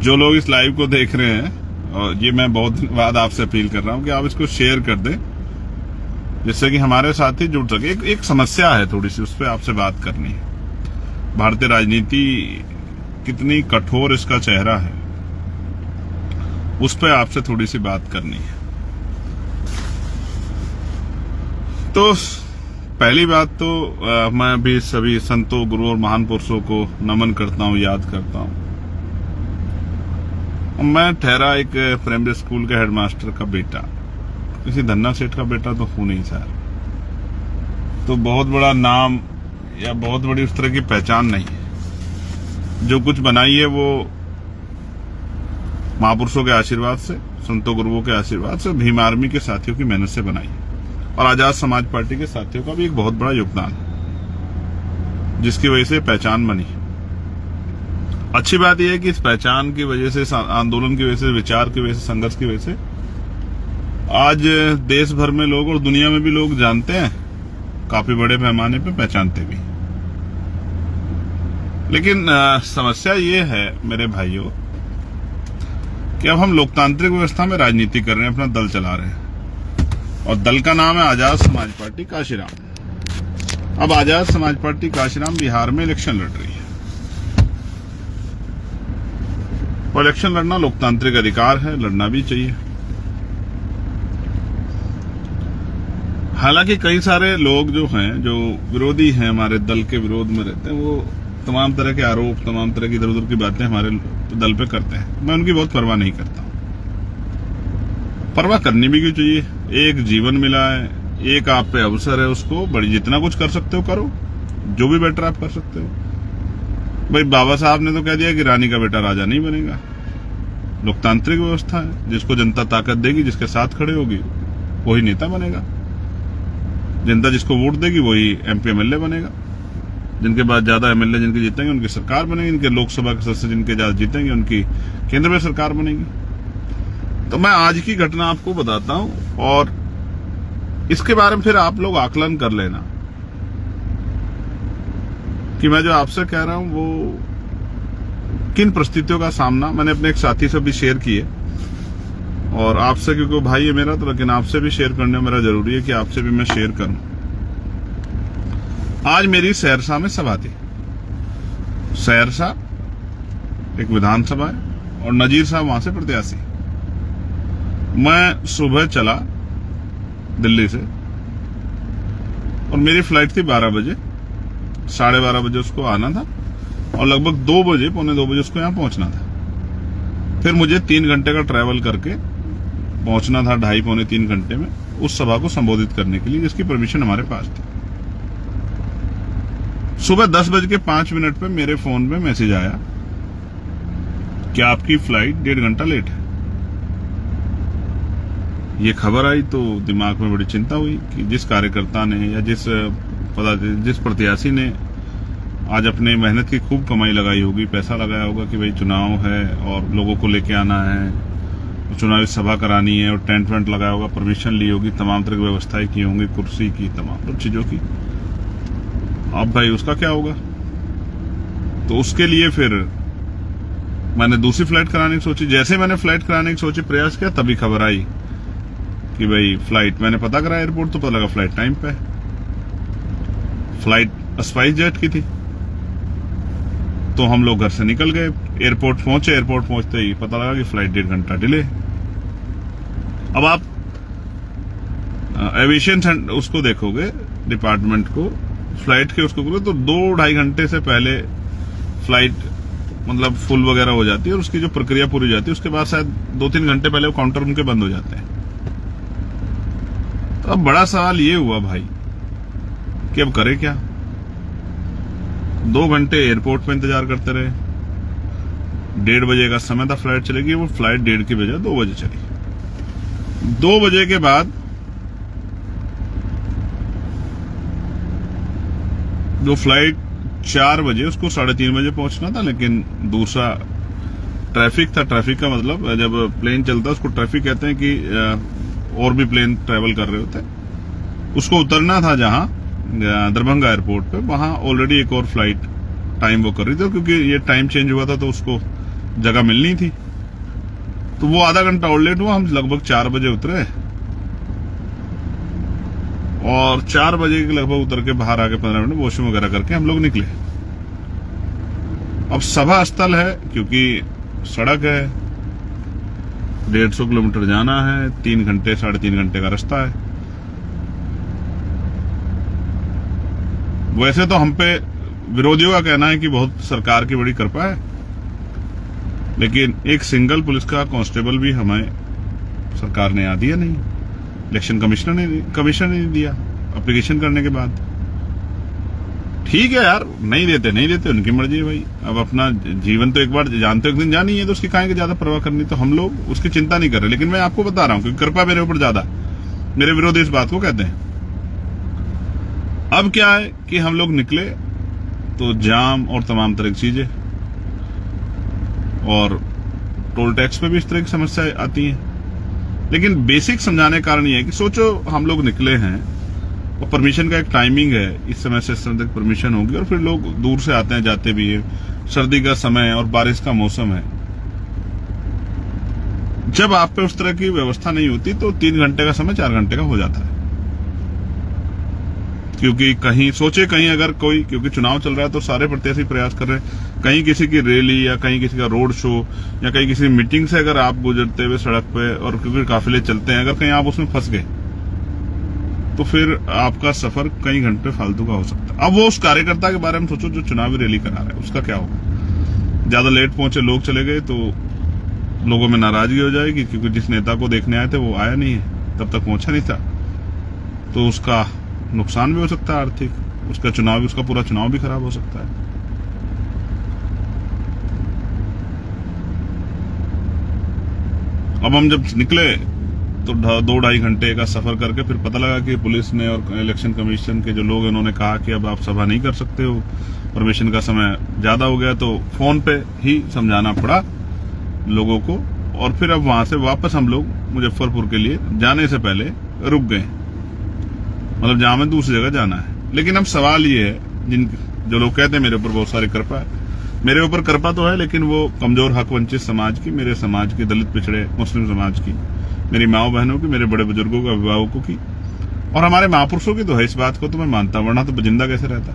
जो लोग इस लाइव को देख रहे हैं, और ये मैं बहुत दिन बाद आपसे अपील कर रहा हूं कि आप इसको शेयर कर दें, जिससे कि हमारे साथी जुड़ सके। एक समस्या है थोड़ी सी, उस पर आपसे बात करनी है। भारतीय राजनीति कितनी कठोर इसका चेहरा है, उस पर आपसे थोड़ी सी बात करनी है। तो पहली बात तो मैं भी सभी संतों, गुरुओं और महान पुरुषों को नमन करता हूं, याद करता हूं। मैं ठहरा एक प्राइमरी स्कूल के हेडमास्टर का बेटा, किसी धन्ना सेठ का बेटा तो हूं नहीं सर, तो बहुत बड़ा नाम या बहुत बड़ी उस तरह की पहचान नहीं है। जो कुछ बनाई है वो महापुरुषों के आशीर्वाद से, संतों गुरुओं के आशीर्वाद से, भीम आर्मी के साथियों की मेहनत से बनाई है, और आजाद समाज पार्टी के साथियों का भी एक बहुत बड़ा योगदान है, जिसकी वजह से पहचान बनी। अच्छी बात यह है कि इस पहचान की वजह से, आंदोलन की वजह से, विचार की वजह से, संघर्ष की वजह से आज देश भर में लोग और दुनिया में भी लोग जानते हैं, काफी बड़े पैमाने पे पहचानते भी। लेकिन समस्या ये है मेरे भाइयों कि अब हम लोकतांत्रिक व्यवस्था में राजनीति कर रहे हैं, अपना दल चला रहे हैं, और दल का नाम है आजाद समाज पार्टी काशीराम। अब आजाद समाज पार्टी काशीराम बिहार में इलेक्शन लड़ रही है, और इलेक्शन लड़ना लोकतांत्रिक अधिकार है, लड़ना भी चाहिए। हालांकि कई सारे लोग जो हैं, जो विरोधी हैं, हमारे दल के विरोध में रहते हैं, वो तमाम तरह के आरोप, तमाम तरह की इधर उधर की बातें हमारे दल पे करते हैं। मैं उनकी बहुत परवाह नहीं करता। परवाह करनी भी क्यों चाहिए? एक जीवन मिला है, एक आप पे अवसर है, उसको बड़ी जितना कुछ कर सकते हो करो, जो भी बेटर आप कर सकते हो। भाई बाबा साहब ने तो कह दिया कि रानी का बेटा राजा नहीं बनेगा। लोकतांत्रिक व्यवस्था है, जिसको जनता ताकत देगी, जिसके साथ खड़े होगी, वही नेता बनेगा। जनता जिसको वोट देगी वही एमपी एमएलए बनेगा। जिनके बाद ज्यादा एमएलए जिनके जीतेंगे उनकी सरकार बनेगी, इनके लोकसभा के सदस्य जिनके ज्यादा जीतेंगे उनकी केंद्र में सरकार बनेगी। तो मैं आज की घटना आपको बताता हूं, और इसके बारे में फिर आप लोग आकलन कर लेना कि मैं जो आपसे कह रहा हूं वो किन परिस्थितियों का सामना मैंने अपने एक साथी से भी शेयर किए, और आपसे, क्योंकि भाई है मेरा, तो लेकिन आपसे भी शेयर करना मेरा जरूरी है कि आपसे भी मैं शेयर करूं। आज मेरी सहरसा में सभा थी। सहरसा एक विधानसभा है, और नजीर साहब वहां से प्रत्याशी। मैं सुबह चला दिल्ली से, और मेरी फ्लाइट थी 12 बजे, 12:30 बजे उसको आना था, और लगभग 2 बजे, पौने 2 बजे उसको यहां पहुंचना था। फिर मुझे 3 घंटे का ट्रैवल करके पहुंचना था, 2.5 पौने 3 घंटे में, उस सभा को संबोधित करने के लिए, जिसकी परमिशन हमारे पास थी। सुबह 10:05 पे मेरे फोन में मैसेज आया कि आपकी फ्लाइट 1.5 घंटा लेट है। ये खबर आई तो दिमाग में बड़ी चिंता हुई कि जिस कार्यकर्ता ने या जिस प्रत्याशी ने आज अपने मेहनत की खूब कमाई लगाई होगी, पैसा लगाया होगा कि भाई चुनाव है और लोगों को लेके आना है, चुनावी सभा करानी है, और टेंट वेंट लगाया होगा, परमिशन ली होगी, तमाम तरह की व्यवस्थाएं की होंगी, कुर्सी की, तमाम चीजों की। अब भाई उसका क्या होगा? तो उसके लिए फिर मैंने दूसरी फ्लाइट कराने की सोची। जैसे मैंने फ्लाइट कराने की सोची, प्रयास किया, तभी खबर आई कि भाई फ्लाइट, मैंने पता करा एयरपोर्ट, तो पता लगा फ्लाइट टाइम पे है। फ्लाइट स्पाइस जेट की थी। तो हम लोग घर से निकल गए, एयरपोर्ट पहुंचे। एयरपोर्ट पहुंचते ही पता लगा कि फ्लाइट 1.5 घंटा डिले। अब आप एविएशन उसको देखोगे, डिपार्टमेंट को, फ्लाइट के उसको करोगे, तो 2-2.5 घंटे से पहले फ्लाइट मतलब फुल वगैरह हो जाती है, और उसकी जो प्रक्रिया पूरी हो जाती है, उसके बाद शायद 2-3 घंटे पहले वो काउंटर उनके बंद हो जाते हैं। तो अब बड़ा सवाल ये हुआ भाई कि अब करे क्या? 2 घंटे एयरपोर्ट पे इंतजार करते रहे। 1:30 बजे का समय था फ्लाइट चलेगी, वो फ्लाइट 1:30 की बजाय 2 बजे चली। 2 बजे के बाद जो फ्लाइट 4 बजे, उसको 3:30 बजे पहुंचना था, लेकिन दूसरा ट्रैफिक था। ट्रैफिक का मतलब जब प्लेन चलता है उसको ट्रैफिक कहते हैं कि और भी प्लेन ट्रेवल कर रहे होते हैं। उसको उतरना था जहां दरभंगा एयरपोर्ट पे, वहां ऑलरेडी एक और फ्लाइट टाइम वो कर रही थी, क्योंकि ये टाइम चेंज हुआ था तो उसको जगह मिलनी थी, तो वो आधा घंटा और लेट हुआ। हम लगभग 4 बजे उतरे और 4 बजे के लगभग उतर के बाहर आके 15 मिनट वॉशरूम वगैरह करके हम लोग निकले। अब सभा स्थल है, क्योंकि सड़क है, 150 किलोमीटर जाना है, 3 घंटे 3.5 घंटे का रास्ता है। वैसे तो हम पे विरोधियों का कहना है कि बहुत सरकार की बड़ी कृपा है, लेकिन एक सिंगल पुलिस का कांस्टेबल भी हमें सरकार ने दिया नहीं, इलेक्शन कमिश्नर ने दिया एप्लीकेशन करने के बाद। ठीक है यार, नहीं देते उनकी मर्जी है भाई। अब अपना जीवन तो एक बार जानते हो, एक दिन जानी है, तो उसकी काहे ज्यादा परवाह करनी। तो हम लोग उसकी चिंता नहीं कर रहे, लेकिन मैं आपको बता रहा हूं कि कृपा मेरे ऊपर ज्यादा, मेरे विरोधी इस बात को कहते हैं। अब क्या है कि हम लोग निकले तो जाम और तमाम तरह की चीजें, और टोल टैक्स पे भी इस तरह की समस्या आती है। लेकिन बेसिक समझाने का कारण यह है कि सोचो हम लोग निकले हैं और परमिशन का एक टाइमिंग है, इस समय से इस समय तक परमिशन होगी, और फिर लोग दूर से आते हैं जाते भी है, सर्दी का समय और बारिश का मौसम है। जब आप पे उस तरह की व्यवस्था नहीं होती तो 3 घंटे का समय 4 घंटे का हो जाता है। क्योंकि कहीं अगर कोई, क्योंकि चुनाव चल रहा है तो सारे प्रत्याशी प्रयास कर रहे हैं, कहीं किसी की रैली या कहीं किसी का रोड शो या कहीं किसी मीटिंग से अगर आप गुजरते हुए सड़क पे, और क्योंकि काफिले चलते हैं, अगर कहीं आप उसमें फंस गए तो फिर आपका सफर कई घंटे फालतू का हो सकता है। अब वो उस कार्यकर्ता के बारे में सोचो जो चुनावी रैली करा रहा है, उसका क्या होगा। ज्यादा लेट पहुंचे लोग चले गए तो लोगों में नाराजगी हो जाएगी, क्योंकि जिस नेता को देखने आए थे वो आया नहीं है, तब तक पहुंचा नहीं था, तो उसका नुकसान भी हो सकता है आर्थिक, उसका पूरा चुनाव भी खराब हो सकता है। अब हम जब निकले तो 2-2.5 घंटे का सफर करके फिर पता लगा कि पुलिस ने और इलेक्शन कमीशन के जो लोग हैं उन्होंने कहा कि अब आप सभा नहीं कर सकते हो, परमिशन का समय ज्यादा हो गया। तो फोन पे ही समझाना पड़ा लोगों को, और फिर अब वहां से वापस हम लोग मुजफ्फरपुर के लिए जाने से पहले रुक गए, मतलब जहां में दूसरी जगह जाना है। लेकिन अब सवाल ये है, जो लोग कहते हैं मेरे ऊपर बहुत सारी कृपा है, मेरे ऊपर कृपा तो है, लेकिन वो कमजोर हक वंचित समाज की, मेरे समाज की, दलित पिछड़े मुस्लिम समाज की, मेरी माओ बहनों की, मेरे बड़े बुजुर्गों के, अभिभावकों की, और हमारे महापुरुषों की तो है। इस बात को तो मैं मानता हूं, वरना तो जिंदा कैसे रहता।